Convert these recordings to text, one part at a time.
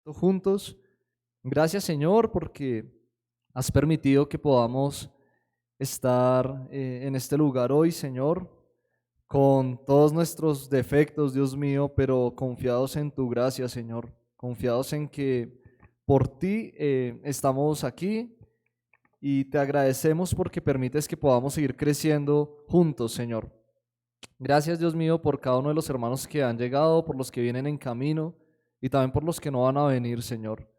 juntos. Gracias, Señor, porque has permitido que podamos estar en este lugar hoy, Señor, con todos nuestros defectos, Dios mío, pero confiados en tu gracia, Señor, confiados en que por ti estamos aquí y te agradecemos porque permites que podamos seguir creciendo juntos, Señor. Gracias, Dios mío, por cada uno de los hermanos que han llegado, por los que vienen en camino y también por los que no van a venir, Señor.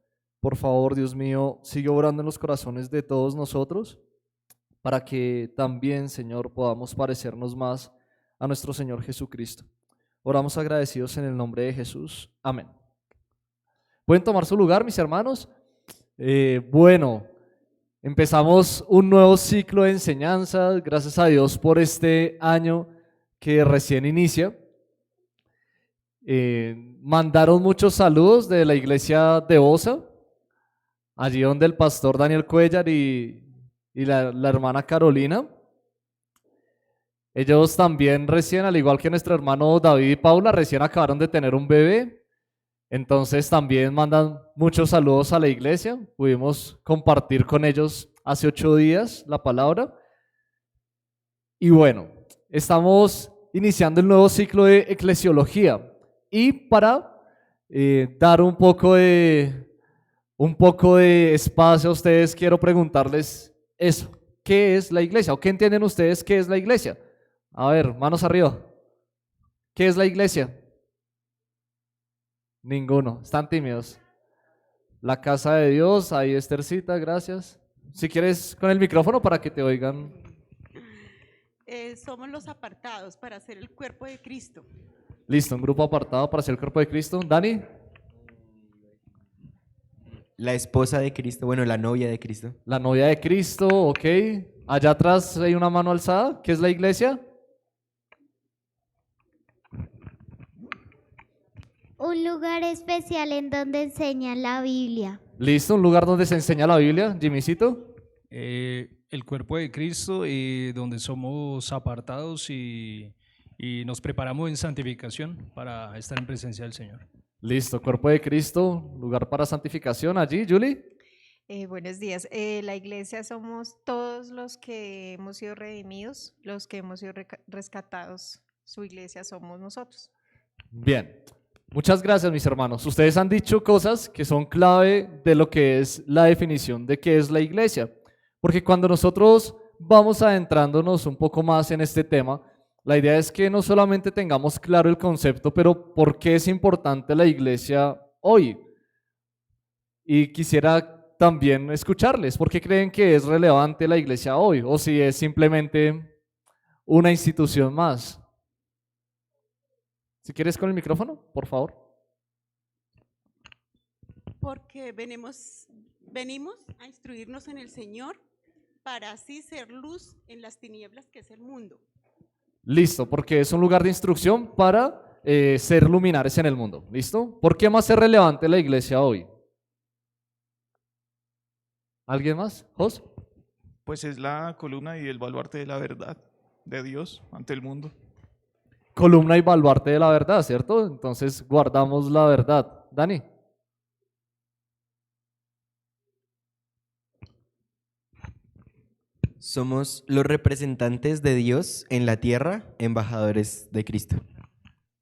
Por favor, Dios mío, sigue obrando en los corazones de todos nosotros para que también, Señor, podamos parecernos más a nuestro Señor Jesucristo. Oramos agradecidos en el nombre de Jesús. Amén. ¿Pueden tomar su lugar, mis hermanos? Bueno, empezamos un nuevo ciclo de enseñanza. Gracias a Dios por este año que recién inicia. Mandaron muchos saludos de la iglesia de Osa, allí donde el pastor Daniel Cuellar y la hermana Carolina. Ellos también recién, al igual que nuestro hermano David y Paula, recién acabaron de tener un bebé. Entonces también mandan muchos saludos a la iglesia. Pudimos compartir con ellos hace 8 días la palabra. Y bueno, estamos iniciando el nuevo ciclo de eclesiología. Y para dar un poco de espacio a ustedes, quiero preguntarles eso. ¿Qué es la iglesia? ¿O qué entienden ustedes que es la iglesia? A ver, manos arriba. ¿Qué es la iglesia? Ninguno, están tímidos. La casa de Dios, ahí Esthercita, gracias. Si quieres con el micrófono para que te oigan. Somos los apartados para hacer el cuerpo de Cristo. Listo, un grupo apartado para ser el cuerpo de Cristo. Dani. La esposa de Cristo, bueno, la novia de Cristo. La novia de Cristo, ok. Allá atrás hay una mano alzada. ¿Qué es la iglesia? Un lugar especial en donde enseñan la Biblia. Listo, un lugar donde se enseña la Biblia. Jimmycito. El cuerpo de Cristo, donde somos apartados y nos preparamos en santificación para estar en presencia del Señor. Listo, cuerpo de Cristo, lugar para santificación. Allí, Julie. Buenos días. La iglesia somos todos los que hemos sido redimidos, los que hemos sido rescatados. Su iglesia somos nosotros. Bien, muchas gracias, mis hermanos. Ustedes han dicho cosas que son clave de lo que es la definición de qué es la iglesia. Porque cuando nosotros vamos adentrándonos un poco más en este tema, la idea es que no solamente tengamos claro el concepto, pero por qué es importante la iglesia hoy. Y quisiera también escucharles, ¿por qué creen que es relevante la iglesia hoy? O si es simplemente una institución más. Si quieres con el micrófono, por favor. Porque venimos a instruirnos en el Señor para así ser luz en las tinieblas que es el mundo. Listo, porque es un lugar de instrucción para ser luminares en el mundo. ¿Listo? ¿Por qué más es relevante la iglesia hoy? ¿Alguien más? ¿Jos? Pues es la columna y el baluarte de la verdad de Dios ante el mundo. Columna y baluarte de la verdad, ¿cierto? Entonces guardamos la verdad. Dani. Somos los representantes de Dios en la tierra, embajadores de Cristo.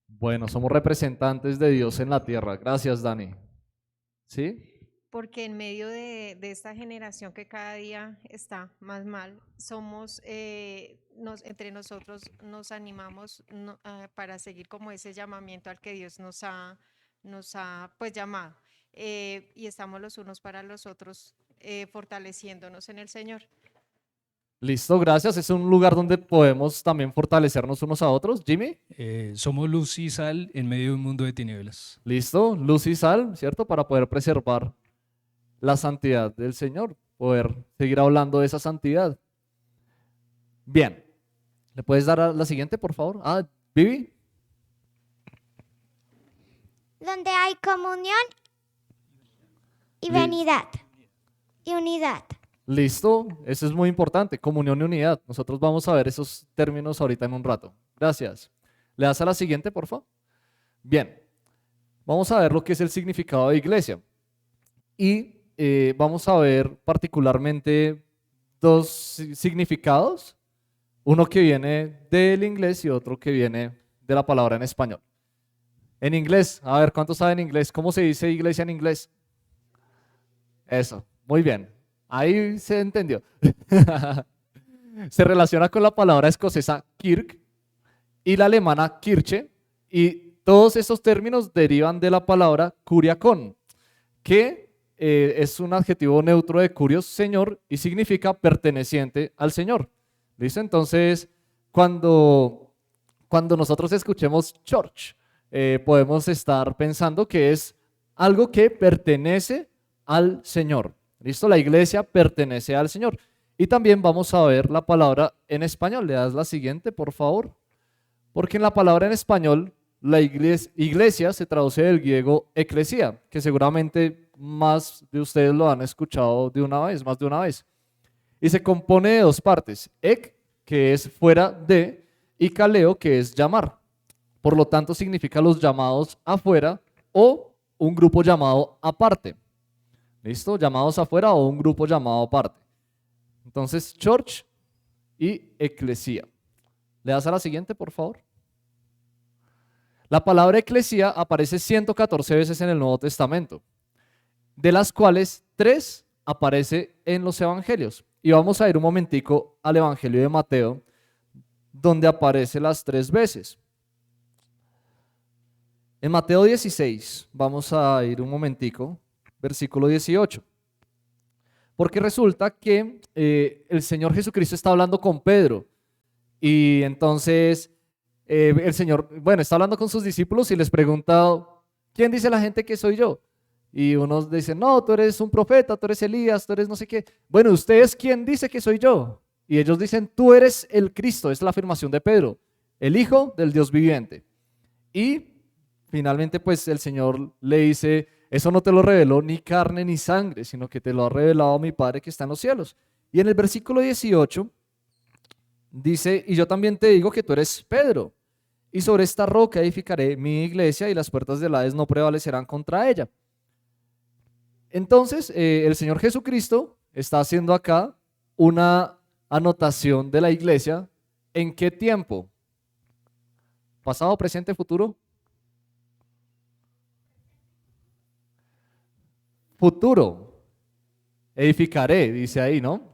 Bueno, somos representantes de Dios en la tierra. Gracias, Dani. ¿Sí? Porque en medio de esta generación que cada día está más mal, somos, entre nosotros nos animamos para seguir como ese llamamiento al que Dios nos ha pues llamado. Y estamos los unos para los otros, fortaleciéndonos en el Señor. Listo, gracias. Es un lugar donde podemos también fortalecernos unos a otros. Jimmy. Somos luz y sal en medio de un mundo de tinieblas. Listo, luz y sal, ¿cierto? Para poder preservar la santidad del Señor, poder seguir hablando de esa santidad. Bien, ¿le puedes dar a la siguiente, por favor? Vivi. Donde hay comunión y unidad. Y unidad. Listo, eso es muy importante, comunión y unidad. Nosotros vamos a ver esos términos ahorita en un rato. Gracias. ¿Le das a la siguiente, por favor? Bien, vamos a ver lo que es el significado de iglesia. y vamos a ver particularmente dos significados, uno que viene del inglés y otro que viene de la palabra en español. En inglés, a ver, ¿cuántos saben inglés? ¿Cómo se dice iglesia en inglés? Eso, muy bien. Ahí se entendió. Se relaciona con la palabra escocesa kirk y la alemana Kirche, y todos estos términos derivan de la palabra kuriakon, que es un adjetivo neutro de kurios, señor, y significa perteneciente al Señor. ¿Listo? Entonces, cuando nosotros escuchemos church, podemos estar pensando que es algo que pertenece al Señor. ¿Listo? La iglesia pertenece al Señor. Y también vamos a ver la palabra en español. ¿Le das la siguiente, por favor? Porque en la palabra en español, la iglesia se traduce del griego eclesia, que seguramente más de ustedes lo han escuchado de una vez, más de una vez. Y se compone de dos partes, ek, que es fuera de, y kaleo, que es llamar. Por lo tanto, significa los llamados afuera o un grupo llamado aparte. ¿Listo? Llamados afuera o un grupo llamado aparte. Entonces, church y eclesia. ¿Le das a la siguiente, por favor? La palabra eclesia aparece 114 veces en el Nuevo Testamento, de las cuales 3 aparece en los evangelios. Y vamos a ir un momentico al evangelio de Mateo, donde aparece las 3 veces. En Mateo 16, vamos a ir un momentico, versículo 18. Porque resulta que el Señor Jesucristo está hablando con Pedro. Y entonces el Señor, bueno, está hablando con sus discípulos y les pregunta, ¿quién dice la gente que soy yo? Y unos dicen, no, tú eres un profeta, tú eres Elías, tú eres no sé qué. Bueno, ¿ustedes quién dice que soy yo? Y ellos dicen, tú eres el Cristo, es la afirmación de Pedro, el Hijo del Dios viviente. Y finalmente pues el Señor le dice, eso no te lo reveló ni carne ni sangre, sino que te lo ha revelado mi Padre que está en los cielos. Y en el versículo 18 dice, y yo también te digo que tú eres Pedro, y sobre esta roca edificaré mi iglesia y las puertas del Hades no prevalecerán contra ella. Entonces, el Señor Jesucristo está haciendo acá una anotación de la iglesia. ¿En qué tiempo? ¿Pasado, presente, futuro? Futuro. Edificaré, dice ahí, ¿no?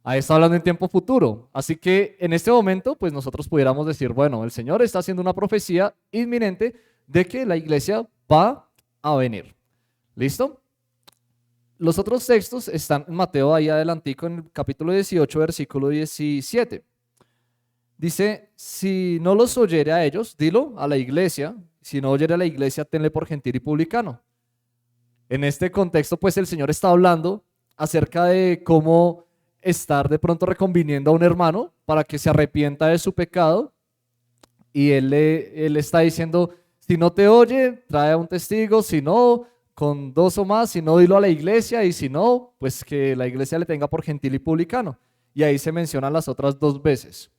Ahí está hablando en tiempo futuro. Así que en este momento, pues nosotros pudiéramos decir, bueno, el Señor está haciendo una profecía inminente de que la iglesia va a venir. ¿Listo? Los otros textos están en Mateo ahí adelantico en el capítulo 18, versículo 17. Dice, si no los oyere a ellos, dilo a la iglesia. Si no oyere a la iglesia, tenle por gentil y publicano. En este contexto, pues el Señor está hablando acerca de cómo estar de pronto reconviniendo a un hermano para que se arrepienta de su pecado, y él está diciendo, si no te oye, trae a un testigo, si no, con 2 o más, si no, dilo a la iglesia, y si no, pues que la iglesia le tenga por gentil y publicano. Y ahí se mencionan las otras 2 veces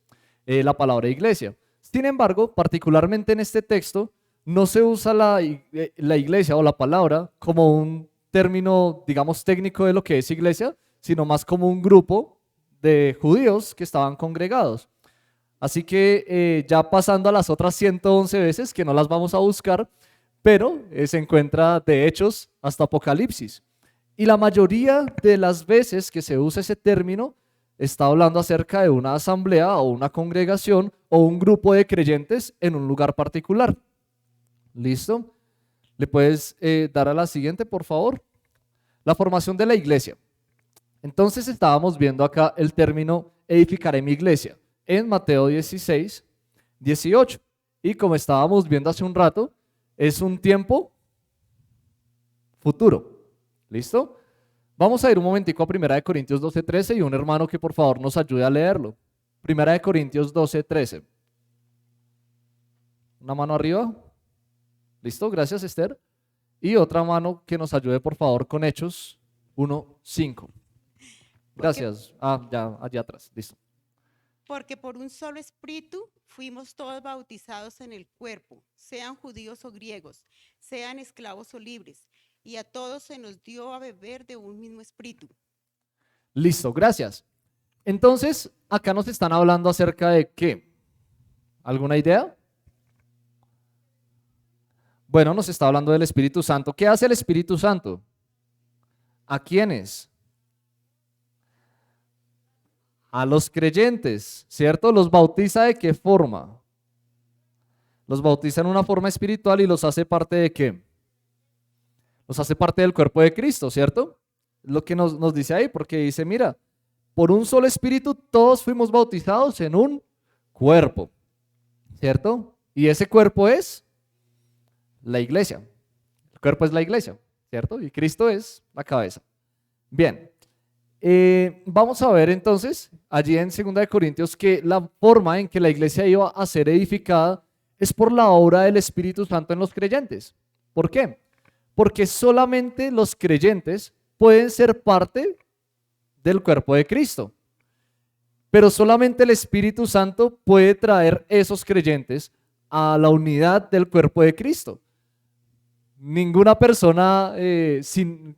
la palabra iglesia. Sin embargo, particularmente en este texto, no se usa la iglesia o la palabra como un término, digamos, técnico de lo que es iglesia, sino más como un grupo de judíos que estaban congregados. Así que ya pasando a las otras 111 veces, que no las vamos a buscar, pero se encuentra de Hechos hasta Apocalipsis. Y la mayoría de las veces que se usa ese término, está hablando acerca de una asamblea o una congregación o un grupo de creyentes en un lugar particular. ¿Listo? ¿Le puedes dar a la siguiente, por favor? La formación de la iglesia. Entonces estábamos viendo acá el término edificaré mi iglesia en Mateo 16, 18. Y como estábamos viendo hace un rato, es un tiempo futuro. ¿Listo? Vamos a ir un momentico a 1 Corintios 12, 13 y un hermano que por favor nos ayude a leerlo. 1 Corintios 12, 13. Una mano arriba. ¿Listo? Gracias, Esther. Y otra mano que nos ayude por favor con Hechos 1, 5. Gracias. Ya, allá atrás. Listo. Porque por un solo espíritu fuimos todos bautizados en el cuerpo, sean judíos o griegos, sean esclavos o libres, y a todos se nos dio a beber de un mismo espíritu. Listo, gracias. Entonces, acá nos están hablando acerca de qué. ¿Alguna idea? Bueno, nos está hablando del Espíritu Santo. ¿Qué hace el Espíritu Santo? ¿A quiénes? A los creyentes, ¿cierto? ¿Los bautiza de qué forma? Los bautiza en una forma espiritual y los hace parte de qué? Los hace parte del cuerpo de Cristo, ¿cierto? Lo que nos dice ahí, porque dice, mira, por un solo espíritu todos fuimos bautizados en un cuerpo, ¿cierto? Y ese cuerpo es la iglesia. El cuerpo es la iglesia, ¿cierto? Y Cristo es la cabeza. Bien, vamos a ver entonces allí en 2 Corintios que la forma en que la iglesia iba a ser edificada es por la obra del Espíritu Santo en los creyentes. ¿Por qué? Porque solamente los creyentes pueden ser parte del cuerpo de Cristo. Pero solamente el Espíritu Santo puede traer esos creyentes a la unidad del cuerpo de Cristo. Ninguna persona,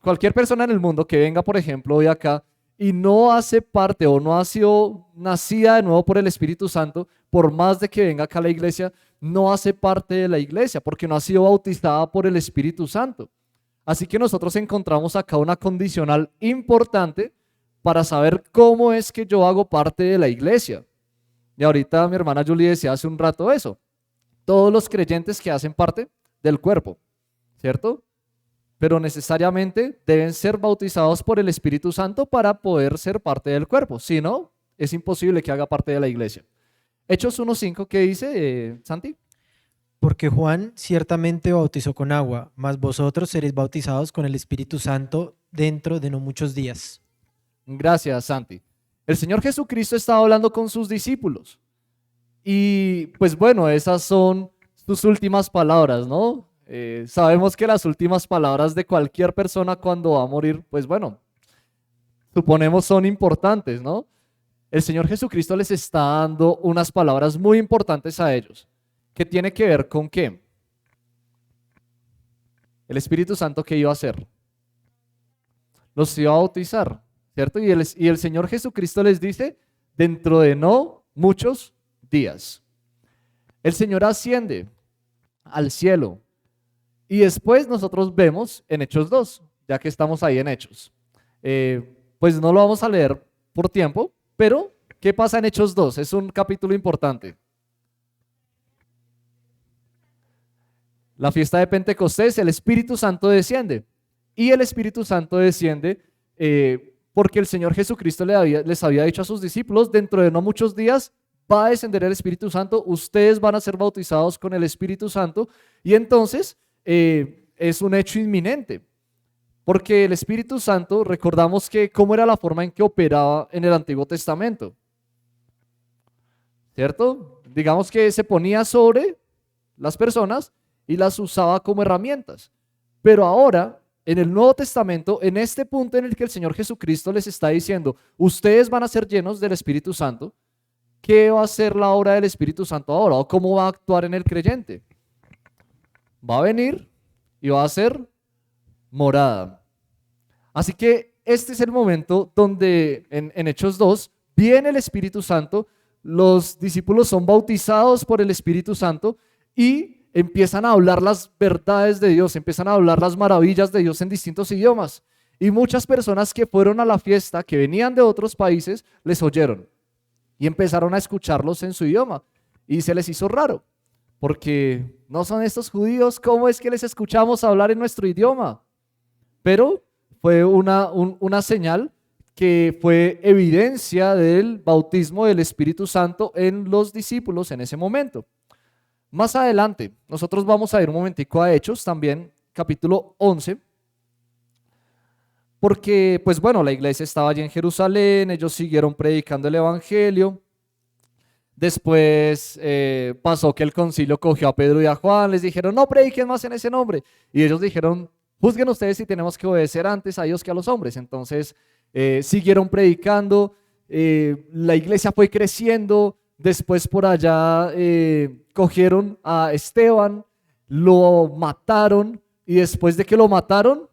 cualquier persona en el mundo que venga, por ejemplo, hoy acá y no hace parte o no ha sido nacida de nuevo por el Espíritu Santo, por más de que venga acá a la iglesia, no hace parte de la iglesia porque no ha sido bautizada por el Espíritu Santo. Así que nosotros encontramos acá una condicional importante para saber cómo es que yo hago parte de la iglesia. Y ahorita mi hermana Julie decía hace un rato eso. Todos los creyentes que hacen parte del cuerpo, ¿cierto? Pero necesariamente deben ser bautizados por el Espíritu Santo para poder ser parte del cuerpo. Si no, es imposible que haga parte de la iglesia. Hechos 1:5, ¿qué dice, Santi? Porque Juan ciertamente bautizó con agua, mas vosotros seréis bautizados con el Espíritu Santo dentro de no muchos días. Gracias, Santi. El Señor Jesucristo estaba hablando con sus discípulos. Y pues bueno, esas son sus últimas palabras, ¿no? Sabemos que las últimas palabras de cualquier persona cuando va a morir, pues bueno, suponemos son importantes, ¿no? El Señor Jesucristo les está dando unas palabras muy importantes a ellos. ¿Qué tiene que ver con qué? El Espíritu Santo, ¿qué iba a hacer? Los iba a bautizar, ¿cierto? Y el Señor Jesucristo les dice, dentro de no muchos días. El Señor asciende al cielo. Y después nosotros vemos en Hechos 2, ya que estamos ahí en Hechos. Pues no lo vamos a leer por tiempo, pero ¿qué pasa en Hechos 2? Es un capítulo importante. La fiesta de Pentecostés, el Espíritu Santo desciende. Y el Espíritu Santo desciende porque el Señor Jesucristo les había dicho a sus discípulos, dentro de no muchos días va a descender el Espíritu Santo, ustedes van a ser bautizados con el Espíritu Santo. Y entonces es un hecho inminente. Porque el Espíritu Santo, recordamos que cómo era la forma en que operaba en el Antiguo Testamento. ¿Cierto? Digamos que se ponía sobre las personas y las usaba como herramientas. Pero ahora, en el Nuevo Testamento, en este punto en el que el Señor Jesucristo les está diciendo, ustedes van a ser llenos del Espíritu Santo, ¿qué va a ser la obra del Espíritu Santo ahora? ¿O cómo va a actuar en el creyente? Va a venir y va a ser morada. Así que este es el momento donde en Hechos 2 viene el Espíritu Santo, los discípulos son bautizados por el Espíritu Santo y empiezan a hablar las verdades de Dios, empiezan a hablar las maravillas de Dios en distintos idiomas. Y muchas personas que fueron a la fiesta, que venían de otros países, les oyeron y empezaron a escucharlos en su idioma. Y se les hizo raro, porque no son estos judíos, ¿cómo es que les escuchamos hablar en nuestro idioma? Pero fue una señal que fue evidencia del bautismo del Espíritu Santo en los discípulos en ese momento. Más adelante, nosotros vamos a ir un momentico a Hechos también, capítulo 11, porque pues bueno, la iglesia estaba allí en Jerusalén, ellos siguieron predicando el evangelio. Después pasó que el concilio cogió a Pedro y a Juan, les dijeron no prediquen más en ese nombre, y ellos dijeron juzguen ustedes si tenemos que obedecer antes a Dios que a los hombres. Entonces siguieron predicando, la iglesia fue creciendo. Después por allá cogieron a Esteban, lo mataron, y después de que lo mataron,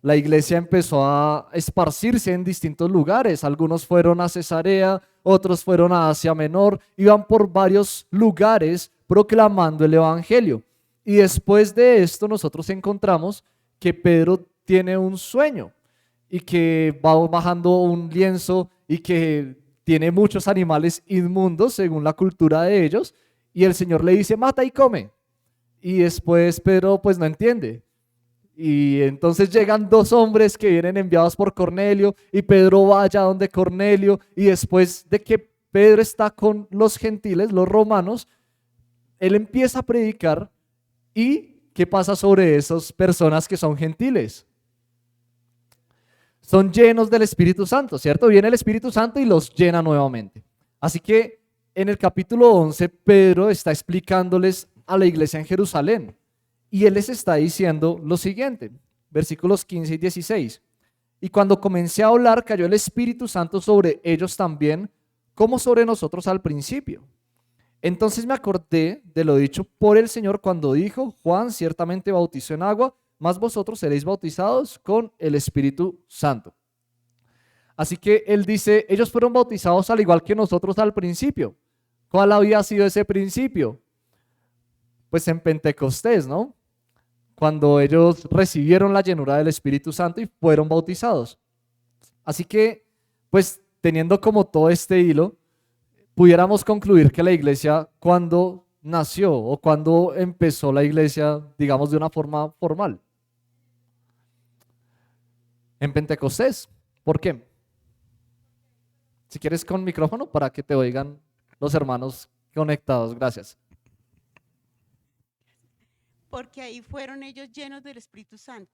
la iglesia empezó a esparcirse en distintos lugares. Algunos fueron a Cesarea, otros fueron a Asia Menor, iban por varios lugares proclamando el evangelio. Y después de esto nosotros encontramos que Pedro tiene un sueño y que va bajando un lienzo y que tiene muchos animales inmundos según la cultura de ellos, y el Señor le dice: mata y come. Y después Pedro pues no entiende. Y entonces llegan dos hombres que vienen enviados por Cornelio, y Pedro va allá donde Cornelio, y después de que Pedro está con los gentiles, los romanos, él empieza a predicar. ¿Y qué pasa sobre esas personas que son gentiles? Son llenos del Espíritu Santo, ¿cierto? Viene el Espíritu Santo y los llena nuevamente. Así que en el capítulo 11, Pedro está explicándoles a la iglesia en Jerusalén. Y él les está diciendo lo siguiente, versículos 15 y 16. Y cuando comencé a hablar, cayó el Espíritu Santo sobre ellos también, como sobre nosotros al principio. Entonces me acordé de lo dicho por el Señor cuando dijo: Juan ciertamente bautizó en agua, mas vosotros seréis bautizados con el Espíritu Santo. Así que él dice, ellos fueron bautizados al igual que nosotros al principio. ¿Cuál había sido ese principio? Pues en Pentecostés, ¿no? Cuando ellos recibieron la llenura del Espíritu Santo y fueron bautizados. Así que, pues teniendo como todo este hilo, pudiéramos concluir que la iglesia, cuando nació o cuando empezó la iglesia, digamos de una forma formal, en Pentecostés. ¿Por qué? Si quieres con micrófono para que te oigan los hermanos conectados. Gracias. Porque ahí fueron ellos llenos del Espíritu Santo.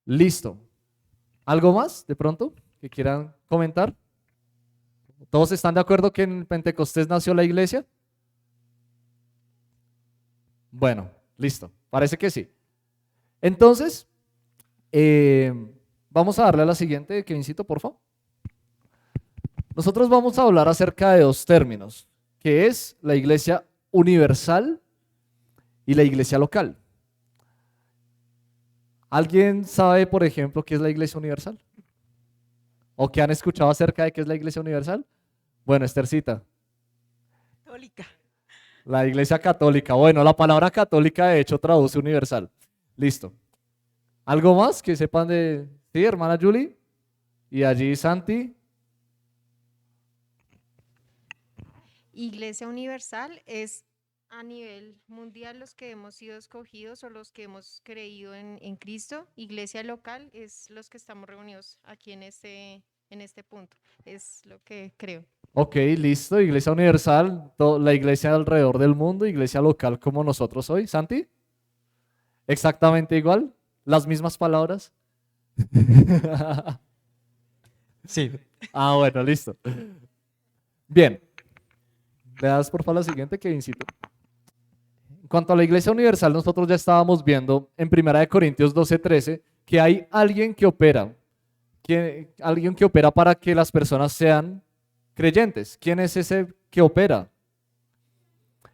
Listo. ¿Algo más de pronto que quieran comentar? ¿Todos están de acuerdo que en Pentecostés nació la iglesia? Bueno, listo. Parece que sí. Entonces, vamos a darle a la siguiente, Kevincito, por favor. Nosotros vamos a hablar acerca de dos términos, que es la iglesia universal y la iglesia local. ¿Alguien sabe, por ejemplo, qué es la iglesia universal? ¿O qué han escuchado acerca de qué es la iglesia universal? Bueno, Esthercita. Católica. La iglesia católica. Bueno, la palabra católica de hecho traduce universal. Listo. ¿Algo más que sepan de... Sí, hermana Julie? Y allí Santi. Iglesia universal es a nivel mundial los que hemos sido escogidos o los que hemos creído en Cristo. Iglesia local es los que estamos reunidos aquí en este punto. Es lo que creo. Ok, listo. Iglesia universal, la iglesia alrededor del mundo, iglesia local como nosotros hoy. ¿Santi? Exactamente igual. Las mismas palabras. Sí. Ah, bueno, listo. Bien. Le das por favor la siguiente, Kevincito. En cuanto a la iglesia universal, nosotros ya estábamos viendo en 1 Corintios 12:13 que hay alguien que opera, alguien que opera para que las personas sean creyentes. ¿Quién es ese que opera?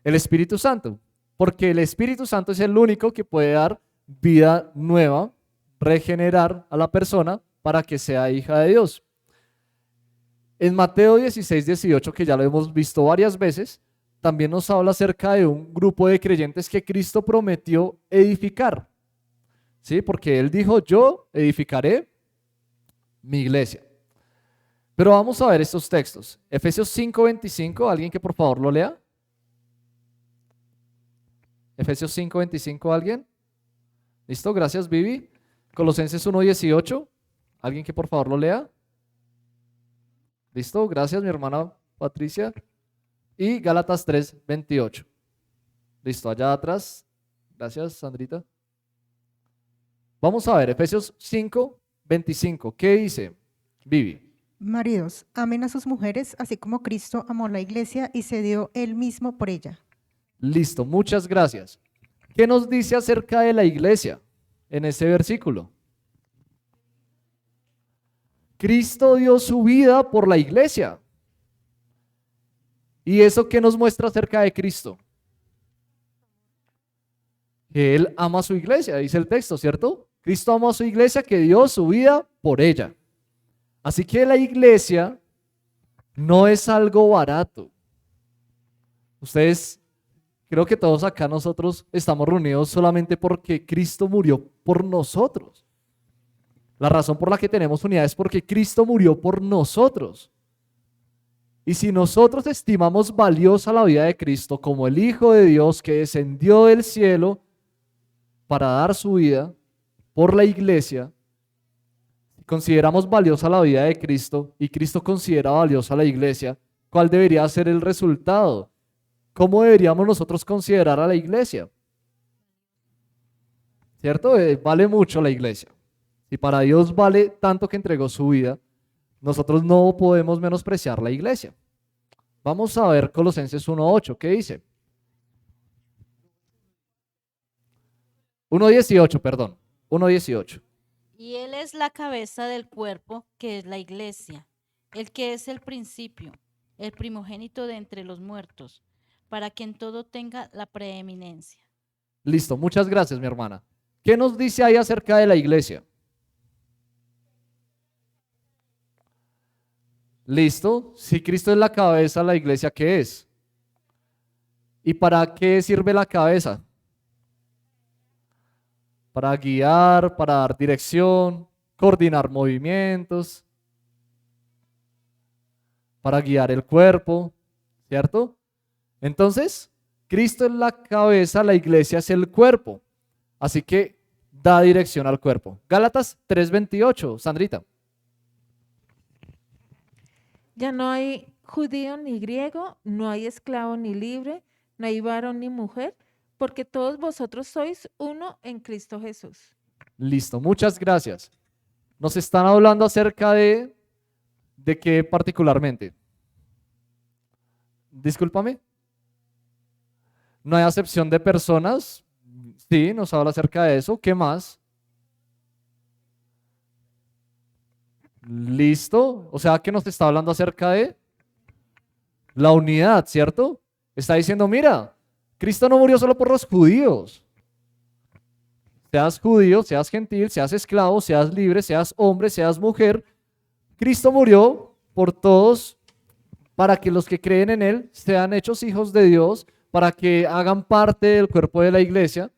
El Espíritu Santo, porque el Espíritu Santo es el único que puede dar vida nueva, regenerar a la persona para que sea hija de Dios. En Mateo 16:18, que ya lo hemos visto varias veces, también nos habla acerca de un grupo de creyentes que Cristo prometió edificar. ¿Sí? Porque Él dijo, yo edificaré mi iglesia. Pero vamos a ver estos textos. Efesios 5:25, alguien que por favor lo lea. Efesios 5:25, ¿alguien? ¿Listo? Gracias, Vivi. Colosenses 1:18, alguien que por favor lo lea. ¿Listo? Gracias, mi hermana Patricia. Y Gálatas 3:28. Listo, allá atrás. Gracias, Sandrita. Vamos a ver, Efesios 5:25. ¿Qué dice, Vivi? Maridos, amen a sus mujeres, así como Cristo amó la iglesia y se dio él mismo por ella. Listo, muchas gracias. ¿Qué nos dice acerca de la iglesia en ese versículo? Cristo dio su vida por la iglesia. ¿Y eso qué nos muestra acerca de Cristo? Que Él ama a su iglesia, dice el texto, ¿cierto? Cristo amó a su iglesia que dio su vida por ella. Así que la iglesia no es algo barato. Ustedes, creo que todos acá nosotros estamos reunidos solamente porque Cristo murió por nosotros. La razón por la que tenemos unidad es porque Cristo murió por nosotros. Y si nosotros estimamos valiosa la vida de Cristo como el Hijo de Dios que descendió del cielo para dar su vida por la iglesia, consideramos valiosa la vida de Cristo y Cristo considera valiosa la iglesia, ¿cuál debería ser el resultado? ¿Cómo deberíamos nosotros considerar a la iglesia? ¿Cierto? Vale mucho la iglesia. Si para Dios vale tanto que entregó su vida, nosotros no podemos menospreciar la iglesia. Vamos a ver Colosenses 1:8, ¿qué dice? 1:18, perdón. 1:18. Y Él es la cabeza del cuerpo, que es la iglesia, el que es el principio, el primogénito de entre los muertos, para que en todo tenga la preeminencia. Listo, muchas gracias, mi hermana. ¿Qué nos dice ahí acerca de la iglesia? Listo, si Cristo es la cabeza, ¿la iglesia qué es? ¿Y para qué sirve la cabeza? Para guiar, para dar dirección, coordinar movimientos, para guiar el cuerpo, ¿cierto? Entonces, Cristo es la cabeza, la iglesia es el cuerpo, así que da dirección al cuerpo. Gálatas 3:28, Sandrita. Ya no hay judío ni griego, no hay esclavo ni libre, no hay varón ni mujer, porque todos vosotros sois uno en Cristo Jesús. Listo, muchas gracias. Nos están hablando acerca ¿de qué particularmente? Discúlpame. No hay acepción de personas. Sí, nos habla acerca de eso. ¿Qué más? Listo. O sea que nos está hablando acerca de la unidad, ¿cierto? Está diciendo, mira, Cristo no murió solo por los judíos. Seas judío, seas gentil, seas esclavo, seas libre, seas hombre, seas mujer. Cristo murió por todos para que los que creen en Él sean hechos hijos de Dios, para que hagan parte del cuerpo de la iglesia.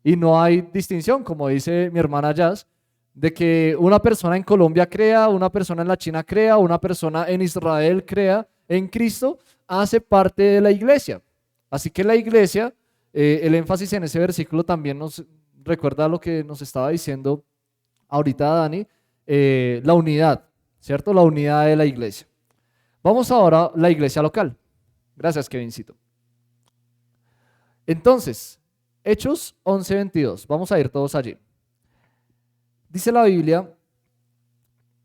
Y no hay distinción, como dice mi hermana Jazz, de que una persona en Colombia crea, una persona en la China crea, una persona en Israel crea en Cristo, hace parte de la iglesia. Así que la iglesia, el énfasis en ese versículo también nos recuerda lo que nos estaba diciendo ahorita Dani, la unidad, ¿cierto? La unidad de la iglesia. Vamos ahora a la iglesia local. Gracias, Kevincito. Entonces, Hechos 11:22, vamos a ir todos allí. Dice la Biblia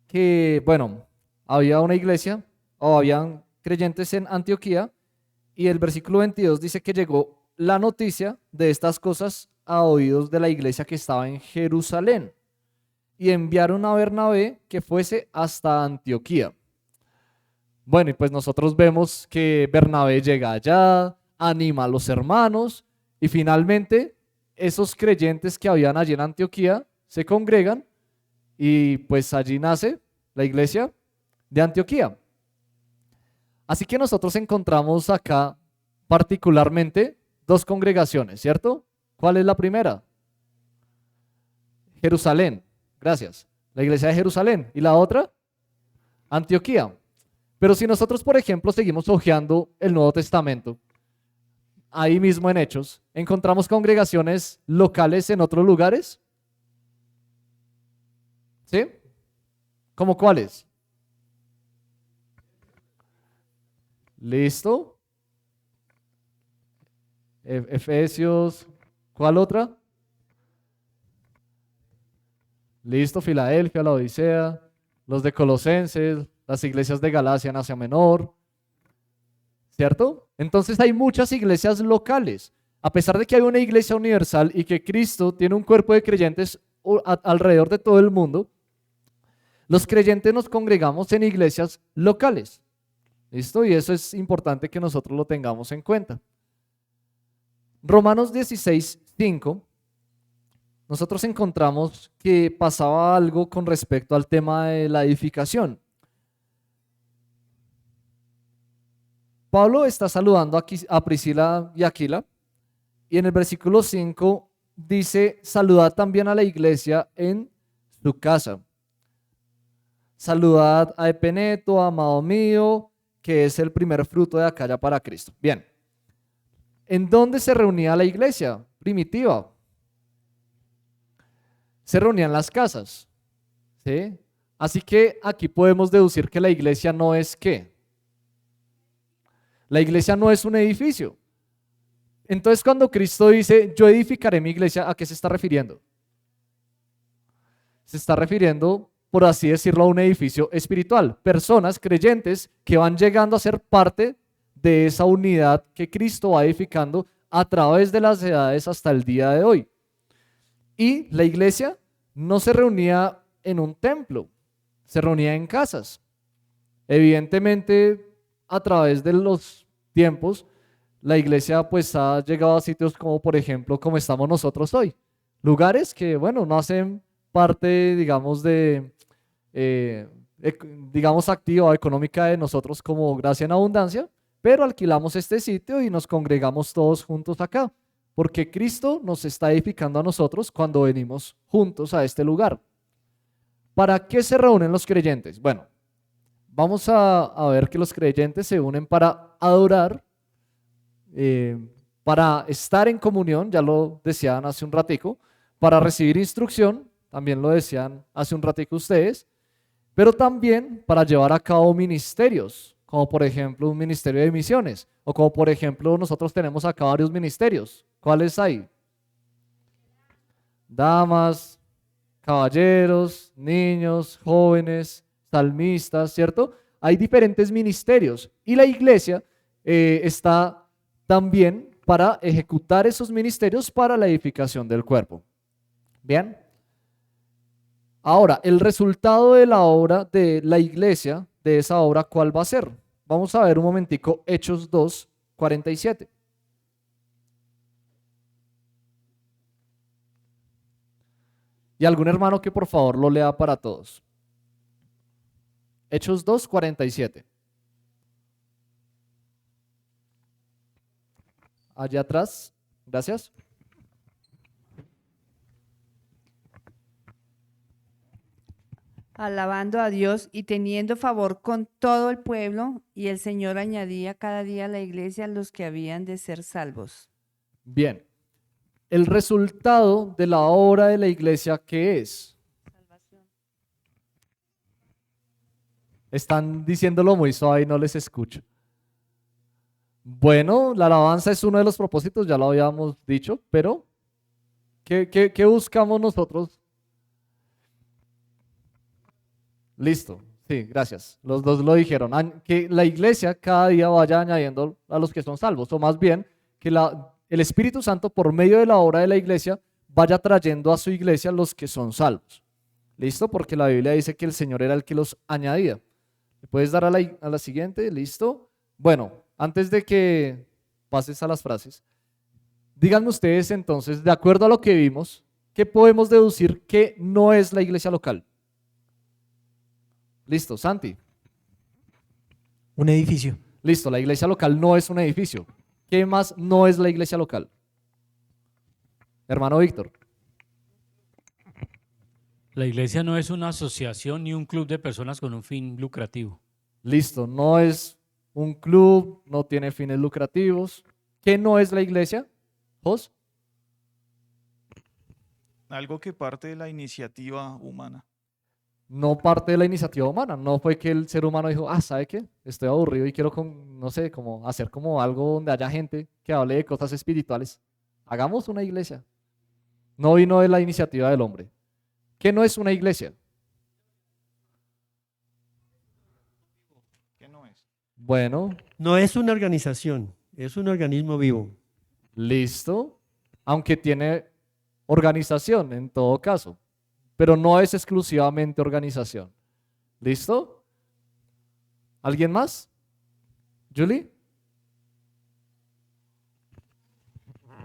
que, bueno, había una iglesia o habían creyentes en Antioquía y el versículo 22 dice que llegó la noticia de estas cosas a oídos de la iglesia que estaba en Jerusalén y enviaron a Bernabé que fuese hasta Antioquía. Bueno, y pues nosotros vemos que Bernabé llega allá, anima a los hermanos y finalmente esos creyentes que habían allí en Antioquía se congregan y pues allí nace la iglesia de Antioquía. Así que nosotros encontramos acá particularmente dos congregaciones, ¿cierto? ¿Cuál es la primera? Jerusalén, gracias. La iglesia de Jerusalén. ¿Y la otra? Antioquía. Pero si nosotros, por ejemplo, seguimos hojeando el Nuevo Testamento, ahí mismo en Hechos, ¿encontramos congregaciones locales en otros lugares? ¿Sí? ¿Cómo cuáles? ¿Listo? Efesios, ¿cuál otra? Listo, Filadelfia, la Odisea, los de Colosenses, las iglesias de Galacia en Asia Menor, ¿cierto? Entonces hay muchas iglesias locales. A pesar de que hay una iglesia universal y que Cristo tiene un cuerpo de creyentes alrededor de todo el mundo, los creyentes nos congregamos en iglesias locales. ¿Listo? Y eso es importante que nosotros lo tengamos en cuenta. Romanos 16:5 nosotros encontramos que pasaba algo con respecto al tema de la edificación. Pablo está saludando a Priscila y Aquila, y en el versículo 5 dice: saludad también a la iglesia en su casa. Saludad a Epeneto, amado mío, que es el primer fruto de Acaya para Cristo. Bien, ¿en dónde se reunía la iglesia primitiva? Se reunía en las casas, ¿sí? Así que aquí podemos deducir que la iglesia no es ¿qué? La iglesia no es un edificio. Entonces, cuando Cristo dice, yo edificaré mi iglesia, ¿a qué se está refiriendo? Se está refiriendo, por así decirlo, a un edificio espiritual. Personas creyentes que van llegando a ser parte de esa unidad que Cristo va edificando a través de las edades hasta el día de hoy. Y la iglesia no se reunía en un templo, se reunía en casas. Evidentemente, a través de los tiempos, la iglesia pues ha llegado a sitios como, por ejemplo, como estamos nosotros hoy. Lugares que, bueno, no hacen parte, digamos, digamos, activa o económica de nosotros como Gracia en Abundancia, pero alquilamos este sitio y nos congregamos todos juntos acá, porque Cristo nos está edificando a nosotros cuando venimos juntos a este lugar. ¿Para qué se reúnen los creyentes? Bueno, vamos a ver que los creyentes se unen para adorar, para estar en comunión, ya lo decían hace un ratico, para recibir instrucción, también lo decían hace un ratico ustedes, pero también para llevar a cabo ministerios, como por ejemplo un ministerio de misiones, o como por ejemplo nosotros tenemos acá varios ministerios. ¿Cuáles hay? Damas, caballeros, niños, jóvenes, salmistas, ¿cierto? Hay diferentes ministerios y la iglesia está también para ejecutar esos ministerios para la edificación del cuerpo. Bien. Ahora, el resultado de la obra de la iglesia, de esa obra, ¿cuál va a ser? Vamos a ver un momentico Hechos 2, 47. Y algún hermano que por favor lo lea para todos. Hechos 2, 47. Allá atrás, gracias. Alabando a Dios y teniendo favor con todo el pueblo, y el Señor añadía cada día a la iglesia los que habían de ser salvos. Bien, el resultado de la obra de la iglesia, ¿qué es? Salvación. Están diciéndolo muy suave y no les escucho. Bueno, la alabanza es uno de los propósitos, ya lo habíamos dicho, pero ¿qué buscamos nosotros? Listo, sí, gracias. Los dos lo dijeron. Que la iglesia cada día vaya añadiendo a los que son salvos, o más bien que el Espíritu Santo por medio de la obra de la iglesia vaya trayendo a su iglesia los que son salvos. ¿Listo? Porque la Biblia dice que el Señor era el que los añadía. ¿Me puedes dar a la siguiente? ¿Listo? Bueno, antes de que pases a las frases, díganme ustedes entonces, de acuerdo a lo que vimos, ¿qué podemos deducir que no es la iglesia local? Listo, Santi. Un edificio. Listo, la iglesia local no es un edificio. ¿Qué más no es la iglesia local? Hermano Víctor. La iglesia no es una asociación ni un club de personas con un fin lucrativo. Listo, no es un club, no tiene fines lucrativos. ¿Qué no es la iglesia? ¿Jos? Algo que parte de la iniciativa humana. No parte de la iniciativa humana, no fue que el ser humano dijo, ¿sabe qué? Estoy aburrido y quiero, no sé, como hacer como algo donde haya gente que hable de cosas espirituales. Hagamos una iglesia. No vino de la iniciativa del hombre. ¿Qué no es una iglesia? ¿Qué no es? Bueno. No es una organización, es un organismo vivo. Listo. Aunque tiene organización en todo caso, pero no es exclusivamente organización. ¿Listo? ¿Alguien más? ¿Julie?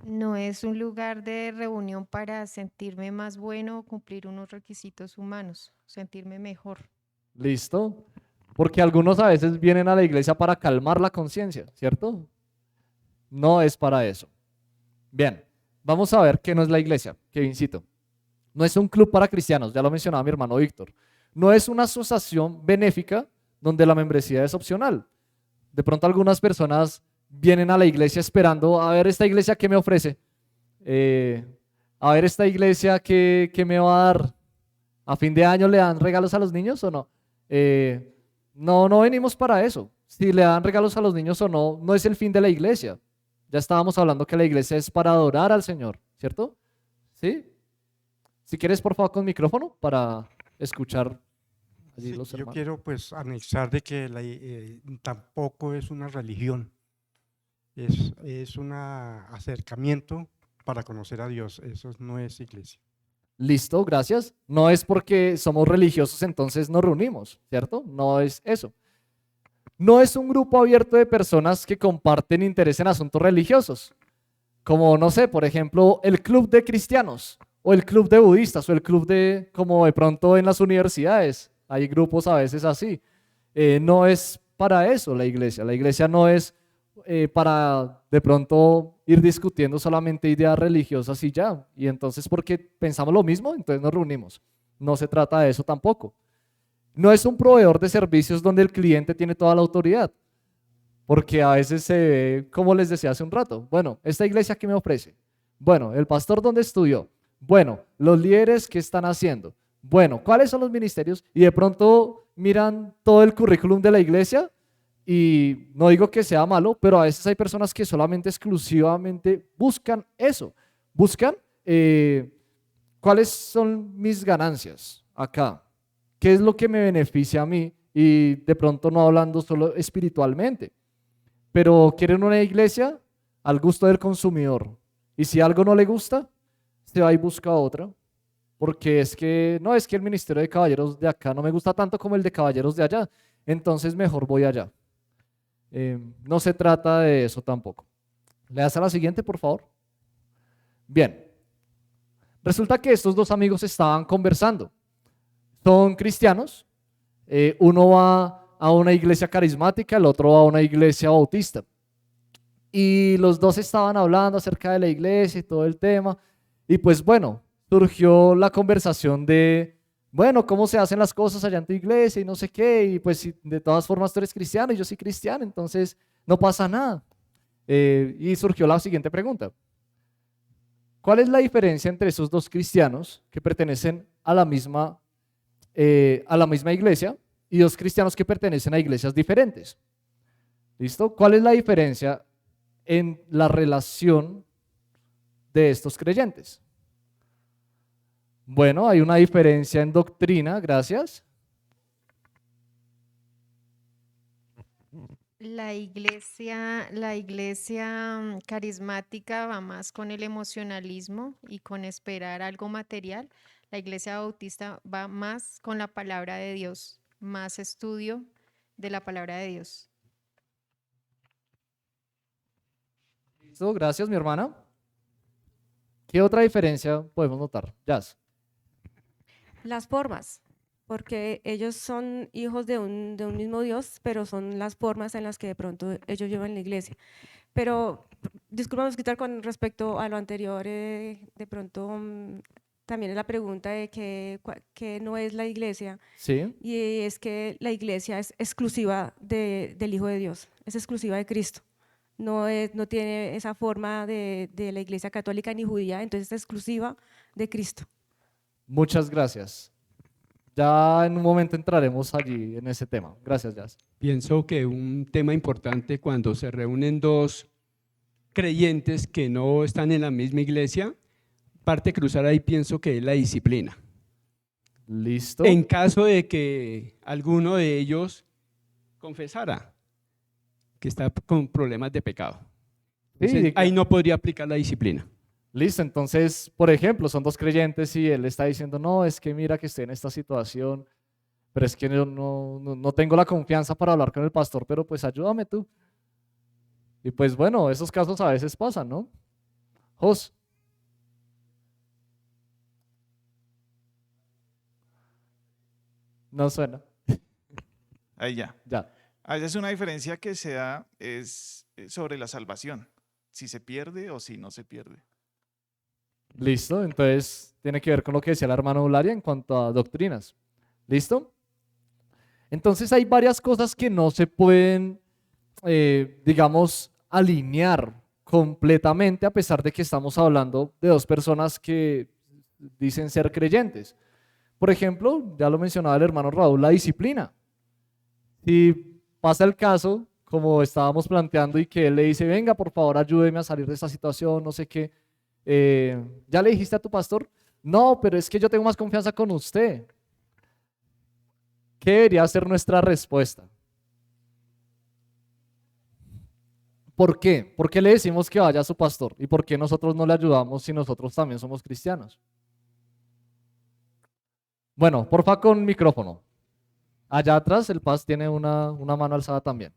No es un lugar de reunión para sentirme más bueno o cumplir unos requisitos humanos, sentirme mejor. ¿Listo? Porque algunos a veces vienen a la iglesia para calmar la conciencia, ¿cierto? No es para eso. Bien, vamos a ver qué no es la iglesia, Kevincito. No es un club para cristianos, ya lo mencionaba mi hermano Víctor. No es una asociación benéfica donde la membresía es opcional. De pronto algunas personas vienen a la iglesia esperando a ver esta iglesia qué me ofrece, a ver esta iglesia qué me va a dar. ¿A fin de año le dan regalos a los niños o no? No venimos para eso. Si le dan regalos a los niños o no, no es el fin de la iglesia. Ya estábamos hablando que la iglesia es para adorar al Señor, ¿cierto? ¿Sí? Si quieres, por favor, con micrófono para escuchar allí Sí, los yo hermanos. quiero pues anexar de que tampoco es una religión, es un acercamiento para conocer a Dios, eso no es iglesia. Listo, gracias. No es porque somos religiosos entonces nos reunimos, ¿cierto? No es eso. No es un grupo abierto de personas que comparten interés en asuntos religiosos, como, no sé, por ejemplo, el club de cristianos, o el club de budistas, o el club de, como de pronto en las universidades, hay grupos a veces así. No es para eso la iglesia no es para de pronto ir discutiendo solamente ideas religiosas y ya, y entonces porque pensamos lo mismo, entonces nos reunimos. No se trata de eso tampoco. No es un proveedor de servicios donde el cliente tiene toda la autoridad, porque a veces se ve, como les decía hace un rato, bueno, esta iglesia ¿qué me ofrece? Bueno, el pastor ¿dónde estudió? Bueno, los líderes ¿qué están haciendo? Bueno, ¿cuáles son los ministerios? Y de pronto miran todo el currículum de la iglesia y no digo que sea malo, pero a veces hay personas que solamente exclusivamente buscan eso, buscan cuáles son mis ganancias acá, qué es lo que me beneficia a mí y de pronto no hablando solo espiritualmente, pero quieren una iglesia al gusto del consumidor y si algo no le gusta, se va y busca otra, porque es que no es que el ministerio de caballeros de acá no me gusta tanto como el de caballeros de allá, entonces mejor voy allá. No se trata de eso tampoco. ¿Le das a la siguiente, por favor? Bien. Resulta que estos dos amigos estaban conversando. Son cristianos. Uno va a una iglesia carismática, el otro va a una iglesia bautista. Y los dos estaban hablando acerca de la iglesia y todo el tema. Y pues bueno, surgió la conversación de, bueno, ¿cómo se hacen las cosas allá en tu iglesia y no sé qué? Y pues si de todas formas tú eres cristiano y yo soy cristiano, entonces no pasa nada. Y surgió la siguiente pregunta. ¿Cuál es la diferencia entre esos dos cristianos que pertenecen a la misma iglesia y dos cristianos que pertenecen a iglesias diferentes? ¿Listo? ¿Cuál es la diferencia en la relación de estos creyentes? Bueno, hay una diferencia en doctrina, gracias. La iglesia carismática va más con el emocionalismo y con esperar algo material. La iglesia bautista va más con la palabra de Dios, más estudio de la palabra de Dios. Listo, gracias, mi hermana. ¿Qué otra diferencia podemos notar? Jazz. Las formas, porque ellos son hijos de un mismo Dios, pero son las formas en las que de pronto ellos llevan la iglesia. Pero, discúlpame quitar con respecto a lo anterior, de pronto también es la pregunta de qué no es la iglesia. Sí. Y es que la iglesia es exclusiva del Hijo de Dios, es exclusiva de Cristo. No tiene esa forma de la iglesia católica ni judía, entonces es exclusiva de Cristo. Muchas gracias. Ya en un momento entraremos allí en ese tema. Gracias, Jazz. Pienso que un tema importante cuando se reúnen dos creyentes que no están en la misma iglesia, parte crucial ahí pienso que es la disciplina. Listo. En caso de que alguno de ellos confesara que está con problemas de pecado. Entonces, Sí, ahí no podría aplicar la disciplina. Listo, entonces, por ejemplo, son dos creyentes y él está diciendo, no, es que mira que estoy en esta situación, pero es que no tengo la confianza para hablar con el pastor, pero pues ayúdame tú. Y pues bueno, esos casos a veces pasan, ¿no? Jos. No suena. Ahí ya. Ya. A veces una diferencia que se da es sobre la salvación, si se pierde o si no se pierde. Listo, entonces tiene que ver con lo que decía la hermana Eulalia en cuanto a doctrinas. ¿Listo? Entonces hay varias cosas que no se pueden, digamos, alinear completamente a pesar de que estamos hablando de dos personas que dicen ser creyentes. Por ejemplo, ya lo mencionaba el hermano Raúl, la disciplina. Si pasa el caso, como estábamos planteando, y que él le dice, venga, por favor, ayúdeme a salir de esta situación, no sé qué. ¿Ya le dijiste a tu pastor? No, pero es que yo tengo más confianza con usted. ¿Qué debería ser nuestra respuesta? ¿Por qué? ¿Por qué le decimos que vaya a su pastor? ¿Y por qué nosotros no le ayudamos si nosotros también somos cristianos? Bueno, porfa con micrófono. Allá atrás el Paz tiene una mano alzada también.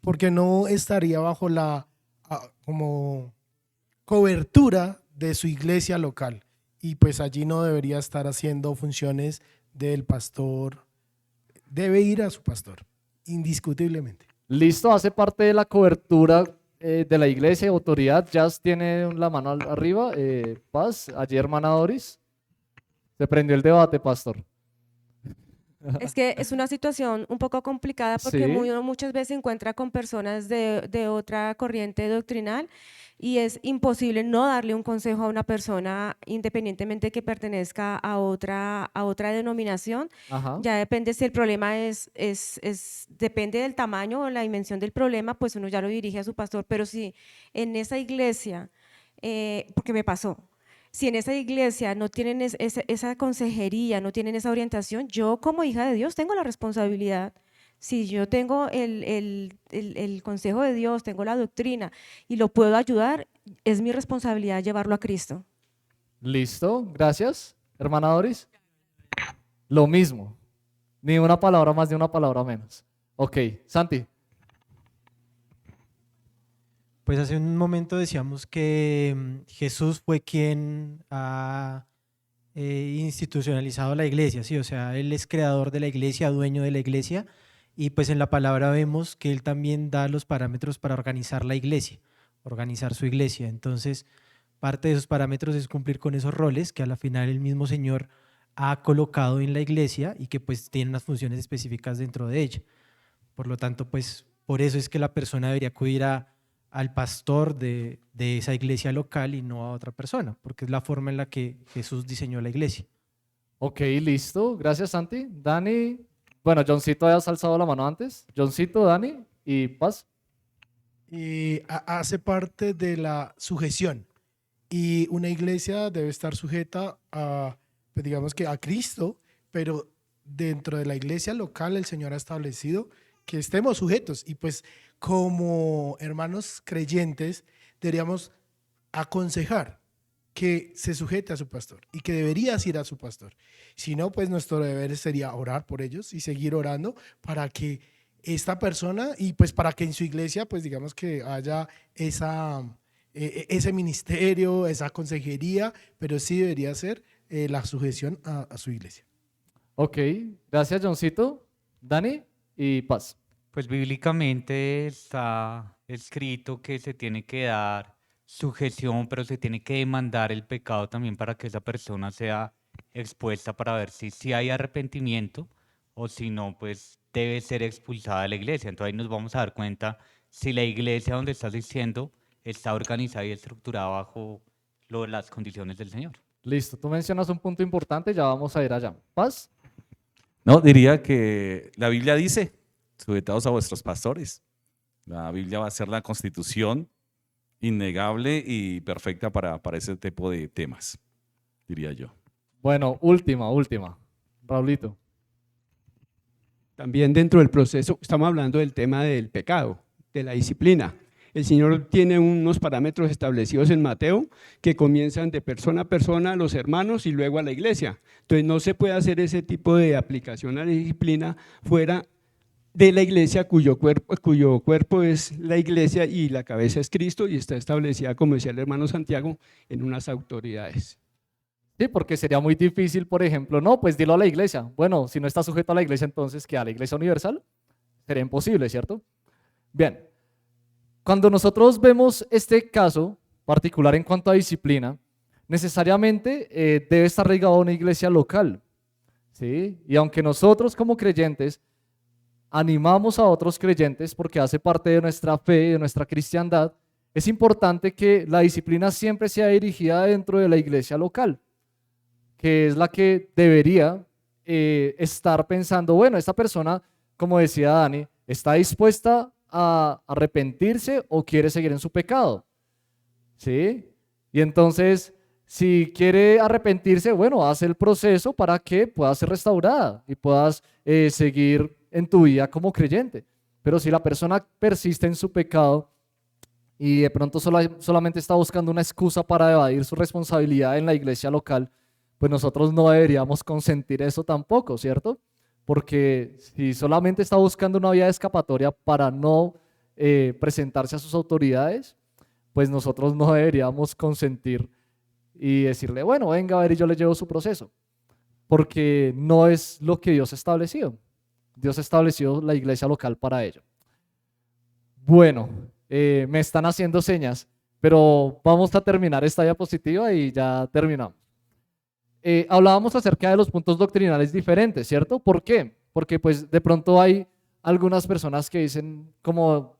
Porque no estaría bajo la como cobertura de su iglesia local, y pues allí no debería estar haciendo funciones del pastor. Debe ir a su pastor, indiscutiblemente. Listo, hace parte de la cobertura de la iglesia, autoridad. Jazz tiene la mano arriba. Paz, allí hermana Doris. Se prendió el debate, pastor. Es que es una situación un poco complicada porque Sí. uno muchas veces se encuentra con personas de otra corriente doctrinal y es imposible no darle un consejo a una persona independientemente que pertenezca a otra denominación. Ajá. Ya depende si el problema depende del tamaño o la dimensión del problema, pues uno ya lo dirige a su pastor. Pero si en esa iglesia, porque me pasó, si en esa iglesia no tienen esa consejería, no tienen esa orientación, yo como hija de Dios tengo la responsabilidad. Si yo tengo el consejo de Dios, tengo la doctrina y lo puedo ayudar, es mi responsabilidad llevarlo a Cristo. Listo, gracias. Hermana Doris. Lo mismo. Ni una palabra más ni una palabra menos. Ok, Santi. Pues hace un momento decíamos que Jesús fue quien ha institucionalizado la iglesia, ¿sí? O sea, Él es creador de la iglesia, dueño de la iglesia, y pues en la palabra vemos que Él también da los parámetros para organizar la iglesia, organizar su iglesia. Entonces, parte de esos parámetros es cumplir con esos roles que a la final el mismo Señor ha colocado en la iglesia y que pues tienen unas funciones específicas dentro de ella. Por lo tanto, pues por eso es que la persona debería acudir al pastor de esa iglesia local y no a otra persona, porque es la forma en la que Jesús diseñó la iglesia. Ok, listo. Gracias, Santi. Dani. Bueno, Johncito habías alzado la mano antes. Johncito, Dani y Paz. Hace parte de la sujeción, y una iglesia debe estar sujeta a, pues digamos que a Cristo, pero dentro de la iglesia local el Señor ha establecido que estemos sujetos, y pues como hermanos creyentes deberíamos aconsejar que se sujete a su pastor y que deberías ir a su pastor. Si no, pues nuestro deber sería orar por ellos y seguir orando para que esta persona, y pues para que en su iglesia, pues digamos que haya ese ministerio, esa consejería, pero sí debería ser la sujeción a su iglesia. Ok, gracias, Johncito. Dani y Paz. Pues bíblicamente está escrito que se tiene que dar sujeción, pero se tiene que demandar el pecado también para que esa persona sea expuesta para ver si hay arrepentimiento o si no, pues debe ser expulsada de la iglesia. Entonces ahí nos vamos a dar cuenta si la iglesia donde estás diciendo está organizada y estructurada bajo las condiciones del Señor. Listo, tú mencionas un punto importante, ya vamos a ir allá. Paz. No, diría que la Biblia dice, sujetados a vuestros pastores. La Biblia va a ser la constitución innegable y perfecta para ese tipo de temas, diría yo. Bueno, última. Raulito. También dentro del proceso, estamos hablando del tema del pecado, de la disciplina. El Señor tiene unos parámetros establecidos en Mateo que comienzan de persona a persona, a los hermanos y luego a la iglesia. Entonces no se puede hacer ese tipo de aplicación a la disciplina fuera de la iglesia cuyo cuerpo es la iglesia y la cabeza es Cristo y está establecida, como decía el hermano Santiago, en unas autoridades. Sí, porque sería muy difícil, por ejemplo, no, pues dilo a la iglesia. Bueno, si no está sujeto a la iglesia, entonces, ¿qué? ¿A la iglesia universal? Sería imposible, ¿cierto? Bien, cuando nosotros vemos este caso particular en cuanto a disciplina, necesariamente debe estar ligado a una iglesia local, ¿sí? Y aunque nosotros como creyentes animamos a otros creyentes porque hace parte de nuestra fe, de nuestra cristiandad, es importante que la disciplina siempre sea dirigida dentro de la iglesia local, que es la que debería estar pensando, bueno, esta persona, como decía Dani, está dispuesta a arrepentirse o quiere seguir en su pecado, ¿sí? Y entonces, si quiere arrepentirse, bueno, haz el proceso para que puedas ser restaurada y puedas seguir en tu vida como creyente. Pero si la persona persiste en su pecado y de pronto solamente está buscando una excusa para evadir su responsabilidad en la iglesia local, pues nosotros no deberíamos consentir eso tampoco, ¿cierto? Porque si solamente está buscando una vía de escapatoria para no presentarse a sus autoridades, pues nosotros no deberíamos consentir y decirle, bueno, venga a ver y yo le llevo su proceso, porque no es lo que Dios estableció. Dios estableció la iglesia local para ello. Bueno, me están haciendo señas, pero vamos a terminar esta diapositiva y ya terminamos. Hablábamos acerca de los puntos doctrinales diferentes, ¿cierto? ¿Por qué? Porque pues de pronto hay algunas personas que dicen, como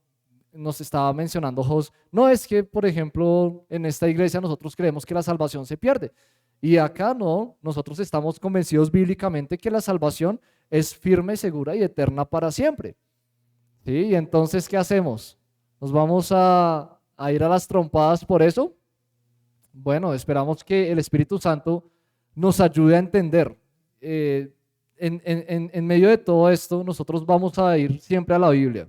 nos estaba mencionando Jos, no, es que por ejemplo en esta iglesia nosotros creemos que la salvación se pierde y acá no, nosotros estamos convencidos bíblicamente que la salvación es firme, segura y eterna para siempre, ¿sí? Y entonces, ¿qué hacemos? ¿Nos vamos a ir a las trompadas por eso? Bueno, esperamos que el Espíritu Santo nos ayude a entender. En medio de todo esto, nosotros vamos a ir siempre a la Biblia,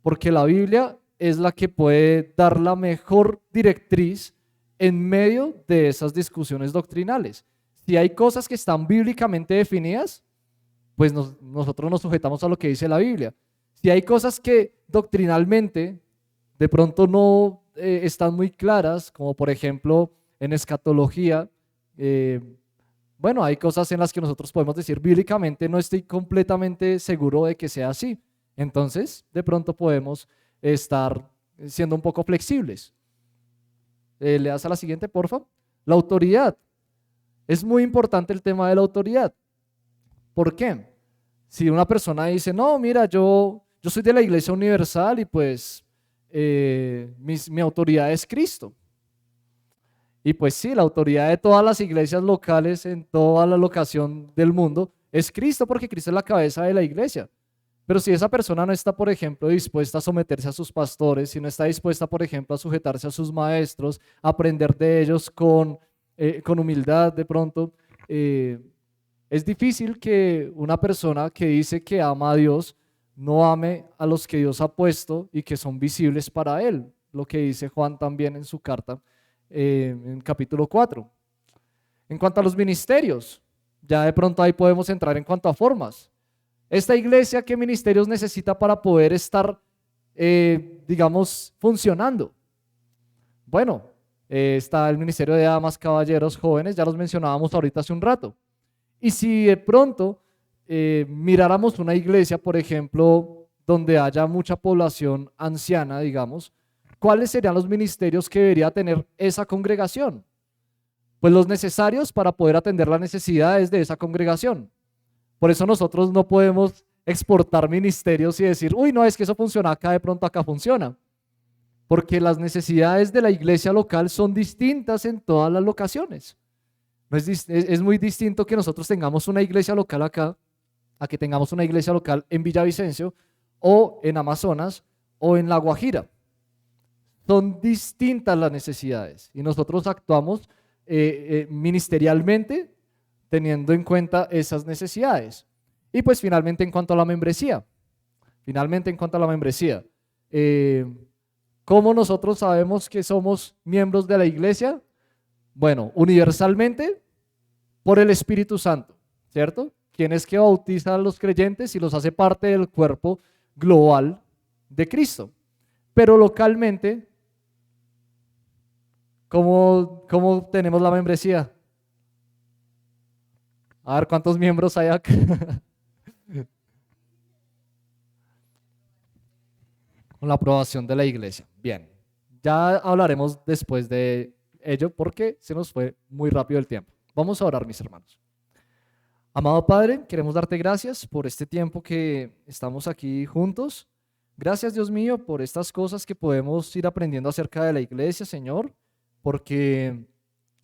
porque la Biblia es la que puede dar la mejor directriz en medio de esas discusiones doctrinales. Si hay cosas que están bíblicamente definidas, pues nosotros nos sujetamos a lo que dice la Biblia. Si hay cosas que doctrinalmente de pronto no están muy claras, como por ejemplo en escatología, bueno, hay cosas en las que nosotros podemos decir bíblicamente no estoy completamente seguro de que sea así. Entonces, de pronto podemos estar siendo un poco flexibles. Le das a la siguiente, porfa. La autoridad. Es muy importante el tema de la autoridad. ¿Por qué? Si una persona dice, no, mira, yo soy de la Iglesia Universal y pues mi autoridad es Cristo. Y pues sí, la autoridad de todas las iglesias locales en toda la locación del mundo es Cristo, porque Cristo es la cabeza de la iglesia. Pero si esa persona no está, por ejemplo, dispuesta a someterse a sus pastores, si no está dispuesta, por ejemplo, a sujetarse a sus maestros, a aprender de ellos con humildad de pronto, es difícil que una persona que dice que ama a Dios no ame a los que Dios ha puesto y que son visibles para Él, lo que dice Juan también en su carta en capítulo 4. En cuanto a los ministerios, ya de pronto ahí podemos entrar en cuanto a formas. Esta iglesia, ¿qué ministerios necesita para poder estar, digamos, funcionando? Bueno, está el ministerio de damas, caballeros, jóvenes, ya los mencionábamos ahorita hace un rato. Y si de pronto miráramos una iglesia, por ejemplo, donde haya mucha población anciana, digamos, ¿cuáles serían los ministerios que debería tener esa congregación? Pues los necesarios para poder atender las necesidades de esa congregación. Por eso nosotros no podemos exportar ministerios y decir, uy, no, es que eso funciona acá, de pronto acá funciona. Porque las necesidades de la iglesia local son distintas en todas las locaciones. Es muy distinto que nosotros tengamos una iglesia local acá, a que tengamos una iglesia local en Villavicencio, o en Amazonas, o en La Guajira. Son distintas las necesidades y nosotros actuamos ministerialmente teniendo en cuenta esas necesidades. Y pues finalmente en cuanto a la membresía, ¿cómo nosotros sabemos que somos miembros de la iglesia? Bueno, universalmente por el Espíritu Santo, ¿cierto? ¿quién es que bautiza a los creyentes y los hace parte del cuerpo global de Cristo? Pero localmente, ¿cómo tenemos la membresía? A ver cuántos miembros hay acá. Con la aprobación de la iglesia. Bien, ya hablaremos después de ello porque se nos fue muy rápido el tiempo. Vamos a orar, mis hermanos. Amado Padre, queremos darte gracias por este tiempo que estamos aquí juntos. Gracias, Dios mío, por estas cosas que podemos ir aprendiendo acerca de la iglesia, Señor, porque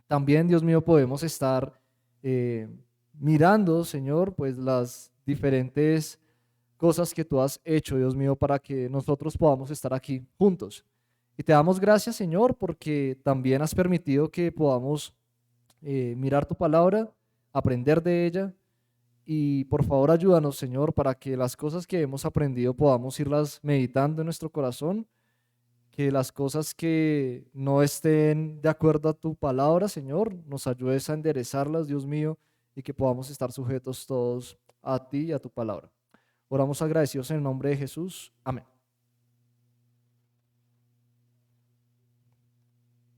también, Dios mío, podemos estar mirando, Señor, pues las diferentes cosas que tú has hecho, Dios mío, para que nosotros podamos estar aquí juntos. Y te damos gracias, Señor, porque también has permitido que podamos mirar tu palabra, aprender de ella. Y por favor ayúdanos, Señor, para que las cosas que hemos aprendido podamos irlas meditando en nuestro corazón, que las cosas que no estén de acuerdo a tu palabra, Señor, nos ayudes a enderezarlas, Dios mío, y que podamos estar sujetos todos a ti y a tu palabra. Oramos agradecidos en el nombre de Jesús. Amén.